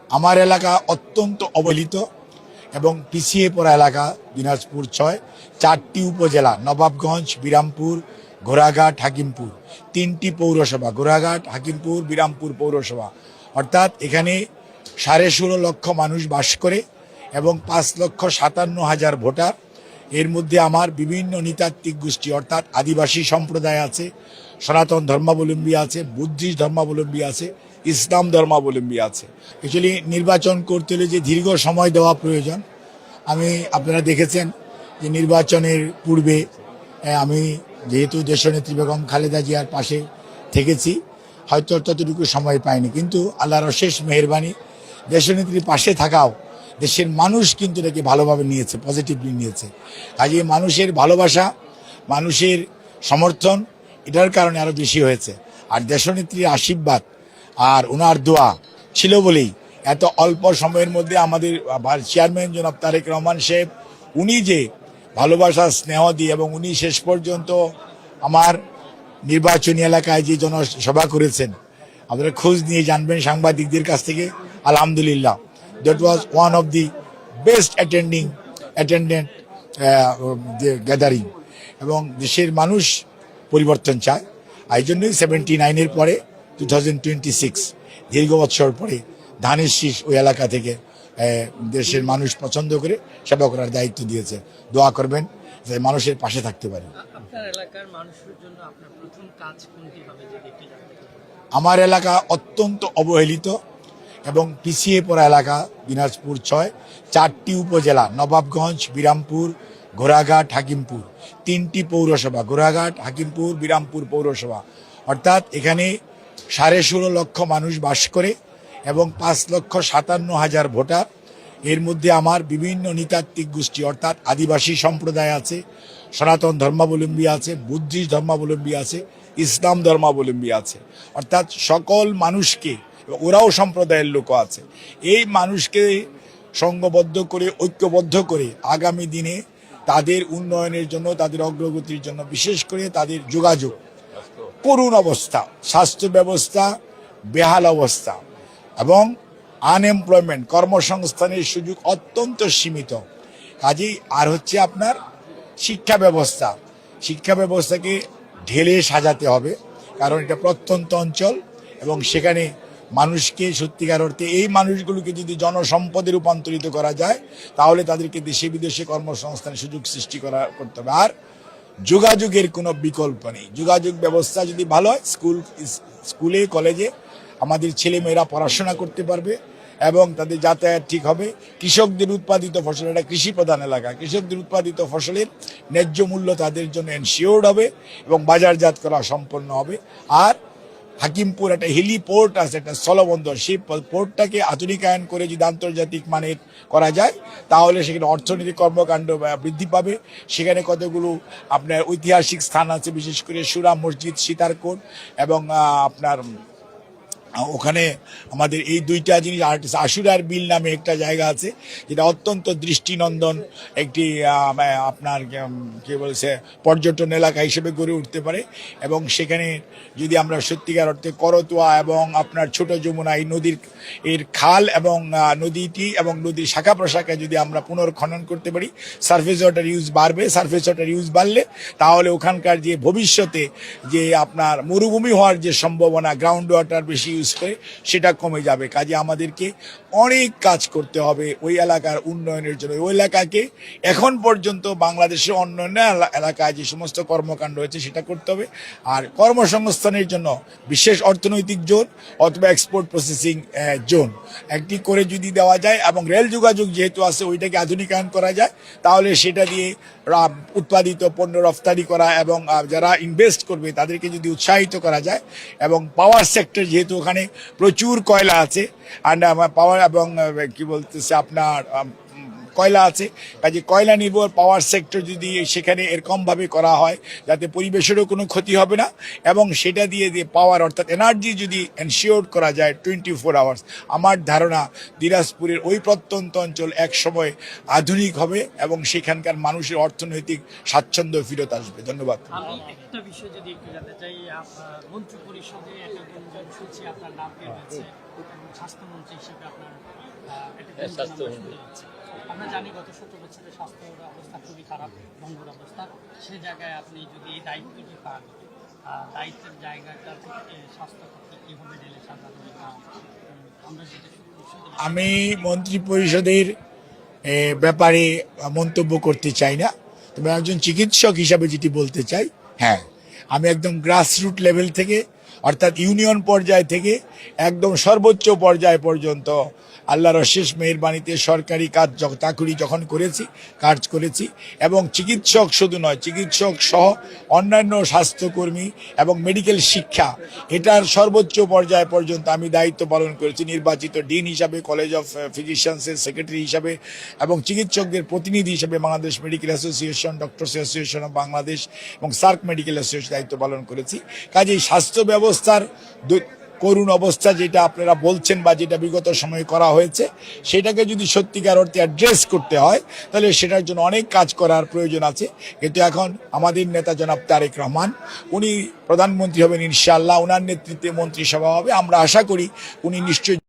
আমার এলাকা অত্যন্ত অবহেলিত এবং পিছিয়ে পড়া এলাকা। দিনাজপুর ৬ ৪টি উপজেলা, নবাবগঞ্জ, বিরামপুর, ঘোড়াঘাট, হাকিমপুর, ৩টি পৌরসভা, ঘোড়াঘাট, হাকিমপুর, বিরামপুর পৌরসভা। অর্থাৎ এখানে ১৬.৫ লক্ষ মানুষ বাস করে এবং ৫,৫৭,০০০ ভোটার। এর মধ্যে আমার বিভিন্ন নৃতাত্ত্বিক গোষ্ঠী অর্থাৎ আদিবাসী সম্প্রদায় আছে, সনাতন ধর্মাবলম্বী আছে, বুদ্ধিস্ট ধর্মাবলম্বী আছে, ইসলাম ধর্মাবলম্বী আছে। অ্যাকচুয়ালি নির্বাচন করতে হলে যে দীর্ঘ সময় দেওয়া প্রয়োজন, আপনারা দেখেছেন যে নির্বাচনের পূর্বে আমি যেহেতু দেশনেত্রী বেগম খালেদা জিয়ার পাশে থেকেছি, হয়তো ততটুকু সময় পাইনি, কিন্তু আল্লাহর অশেষ মেহেরবানি, দেশনেত্রীর পাশে থাকাও দেশের মানুষ কিন্তু এটাকে ভালোভাবে নিয়েছে, পজিটিভলি নিয়েছে। কাজে মানুষের ভালোবাসা, মানুষের সমর্থন এটার কারণে আরও বেশি হয়েছে। আর দেশনেত্রীর আশীর্বাদ আর ওনার দোয়া ছিল বলেই এত অল্প সময়ের মধ্যে আমাদের চেয়ারম্যান জনাব তারেক রহমান সাহেব, উনি যে ভালোবাসা স্নেহ দিয়ে এবং উনি শেষ পর্যন্ত আমার নির্বাচনী এলাকায় যে জনসভা করেছেন, আপনারা খোঁজ নিয়ে জানবেন সাংবাদিকদের কাছ থেকে। আলহামদুলিল্লাহ, that was one of the best attendant gathering. এবং দেশের মানুষ পরিবর্তন চায়, এই জন্যই 79-এর পরে 2026 দীর্ঘ বৎসর পরে ধানের শীষ ওই এলাকা থেকে দেশের মানুষ পছন্দ করে সেবা করার দায়িত্ব দিয়েছে। দোয়া করবেন যে মানুষের পাশে থাকতে পারি। আপনার এলাকার মানুষের জন্য আপনার প্রথম কাজ কোনটি হবে যদি একটু জানতে চাই? আমার এলাকা অত্যন্ত অবহেলিত এবং পিছিয়ে পড়া এলাকা। দিনাজপুর ৬ ৪টি উপজেলা, নবাবগঞ্জ, বিরামপুর, ঘোড়াঘাট, হাকিমপুর, ৩টি পৌরসভা, ঘোড়াঘাট, হাকিমপুর, বিরামপুর পৌরসভা। অর্থাৎ এখানে ১৬.৫ লক্ষ মানুষ বাস করে এবং ৫,৫৭,০০০ ভোটার। এর মধ্যে আমার বিভিন্ন নৃতাত্ত্বিক গোষ্ঠী অর্থাৎ আদিবাসী সম্প্রদায় আছে, সনাতন ধর্মাবলম্বী আছে, বুদ্ধিস্ট ধর্মাবলম্বী আছে, ইসলাম ধর্মাবলম্বী আছে। অর্থাৎ সকল মানুষকে, ওরাও সম্প্রদায়ের লোক আছে, এই মানুষকে সংঘবদ্ধ করে, ঐক্যবদ্ধ করে আগামী দিনে তাদের উন্নয়নের জন্য, তাদের অগ্রগতির জন্য, বিশেষ করে তাদের যোগাযোগ করুণ অবস্থা, স্বাস্থ্য ব্যবস্থা বেহাল অবস্থা এবং আনএমপ্লয়মেন্ট, কর্মসংস্থানের সুযোগ অত্যন্ত সীমিত। কাজেই আর হচ্ছে আপনার শিক্ষা ব্যবস্থাকে ঢেলে সাজাতে হবে, কারণ এটা প্রত্যন্ত অঞ্চল এবং সেখানে মানুষকে সত্যিকার অর্থে এই মানুষগুলোকে যদি জনসম্পদে রূপান্তরিত করা যায়, তাহলে তাদেরকে দেশে বিদেশে কর্মসংস্থানের সুযোগ সৃষ্টি করতে হবে। আর যোগাযোগের কোনো বিকল্প নেই। যোগাযোগ ব্যবস্থা যদি ভালো হয়, স্কুলে কলেজে আমাদের ছেলেমেয়েরা পড়াশোনা করতে পারবে এবং তাদের যাতায়াত ঠিক হবে। কৃষকদের উৎপাদিত ফসল, এটা কৃষি প্রধান এলাকা, কৃষকদের উৎপাদিত ফসলের ন্যায্য মূল্য তাদের জন্য এনশিওর্ড হবে এবং বাজারজাত করা সম্পন্ন হবে। আর হাকিমপুর একটা হিলি পোর্ট আছে, একটা স্থলবন্দর, সেই পোর্টটাকে আধুনিকায়ন করে যদি আন্তর্জাতিক মানের করা যায়, তাহলে সেখানে অর্থনৈতিক কর্মকাণ্ড বৃদ্ধি পাবে। সেখানে কতগুলো আপনার ঐতিহাসিক স্থান আছে, বিশেষ করে সুরা মসজিদ, সীতারকোট এবং আপনার ওখানে আমাদের এই দুইটা জিনিস। আর আশুরার বিল নামে একটা জায়গা আছে, যেটা অত্যন্ত দৃষ্টিনন্দন একটি আপনার কি বলছে পর্যটন এলাকা হিসেবে গড়ে উঠতে পারে। এবং সেখানে যদি আমরা সত্যিকার অর্থে করতোয়া এবং আপনার ছোট যমুনা, এই নদীর এর খাল এবং নদীটি এবং নদীর শাখা প্রশাখায় যদি আমরা পুনর্খনন করতে পারি, সারফেস ওয়াটার ইউজ বাড়বে। সারফেস ওয়াটার ইউজ বাড়লে তাহলে ওখানকার যে ভবিষ্যতে যে আপনার মরুভূমি হওয়ার যে সম্ভাবনা, গ্রাউন্ড ওয়াটার বেশি ইউজ করে, সেটা কমে যাবে। কাজে আমাদেরকে অনেক কাজ করতে হবে ওই এলাকার উন্নয়নের জন্য। ওই এলাকাকে এখন পর্যন্ত বাংলাদেশের অন্যান্য এলাকায় যে সমস্ত কর্মকাণ্ড হয়েছে সেটা করতে হবে। আর কর্মসংস্থানের জন্য বিশেষ অর্থনৈতিক জোন অথবা এক্সপোর্ট প্রসেসিং জোন একটি করে যদি দেওয়া যায় এবং রেল যোগাযোগ যেহেতু আছে ওইটাকে আধুনিকায়ন করা যায়, তাহলে সেটা দিয়ে উৎপাদিত পণ্য রফতানি করা এবং যারা ইনভেস্ট করবে তাদেরকে যদি উৎসাহিত করা যায়। এবং পাওয়ার সেক্টর, যেহেতু ওখানে প্রচুর কয়লা আছে, পাওয়ার এবং কি বলতেছে আপনার কয়লা আছে, কাজে কয়লা নির্ভর পাওয়ার সেক্টর যদি সেখানে এরকমভাবে করা হয় যাতে পরিবেশেরও কোনো ক্ষতি হবে না, এবং সেটা দিয়ে পাওয়ার অর্থাৎ এনার্জি যদি এনশিওর করা যায় 24 আওয়ার্স, আমার ধারণা দিনাজপুরের ওই প্রত্যন্ত অঞ্চল এক সময় আধুনিক হবে এবং সেখানকার মানুষের অর্থনৈতিক স্বাচ্ছন্দ্য ফিরত আসবে। ধন্যবাদ। আমি একটা বিষয় যদি একটু জানতে চাই, মন্ত্রী পরিষদে একটা গুঞ্জন শুনছি আপনার নাম বের হয়েছে এবং স্বাস্থ্যমন্ত্রী হিসেবে আপনার একটা গুঞ্জন আমরা শুনতে পাচ্ছি। আমরা জানি গত 17 বছরের স্বাস্থ্যের অবস্থা খুবই খারাপ, ভঙ্গুর অবস্থা। সে জায়গায় আপনি যদি এই দায়িত্বটি পান, দায়িত্বের জায়গাটা থেকে স্বাস্থ্য ক্ষেত্রে কীভাবে ঢেলে সাজানো আমরা যেটা শুনতে পাচ্ছি। আমি মন্ত্রী পরিষদের ব্যাপারে মন্তব্য করতে চাই না, তবে একজন চিকিৎসক হিসাবে যেটি বলতে চাই, হ্যাঁ, আমি একদম গ্রাসরুট লেভেল থেকে অর্থাৎ ইউনিয়ন পর্যায় থেকে একদম সর্বোচ্চ পর্যায় পর্যন্ত আল্লাহর অশেষ মেহেরবানিতে সরকারি কাজ চাকুরি যখন কাজ করেছি, এবং চিকিৎসক শুধু নয়, চিকিৎসক সহ অন্যান্য স্বাস্থ্যকর্মী এবং মেডিকেল শিক্ষা এটার সর্বোচ্চ পর্যায় পর্যন্ত আমি দায়িত্ব পালন করেছি, নির্বাচিত ডিন হিসাবে, কলেজ অফ ফিজিশিয়ানসের সেক্রেটারি হিসাবে এবং চিকিৎসকদের প্রতিনিধি হিসাবে Bangladesh medical association, doctors association of Bangladesh এবং সার্ক মেডিকেল অ্যাসোসিয়েশন দায়িত্ব পালন করেছি। কাজেই স্বাস্থ্য ব্যবস্থার করুণ অবস্থা যেটা আপনারা বলছেন বা যেটা বিগত সময়ে করা হয়েছে, সেটাকে যদি সত্যিকার অর্থে অ্যাড্রেস করতে হয় তাহলে সেটার জন্য অনেক কাজ করার প্রয়োজন আছে। কিন্তু এখন আমাদের নেতা জনাব তারেক রহমান, উনি প্রধানমন্ত্রী হবেন ইনশাআল্লাহ, ওনার নেতৃত্বে মন্ত্রিসভা হবে, আমরা আশা করি উনি নিশ্চয়ই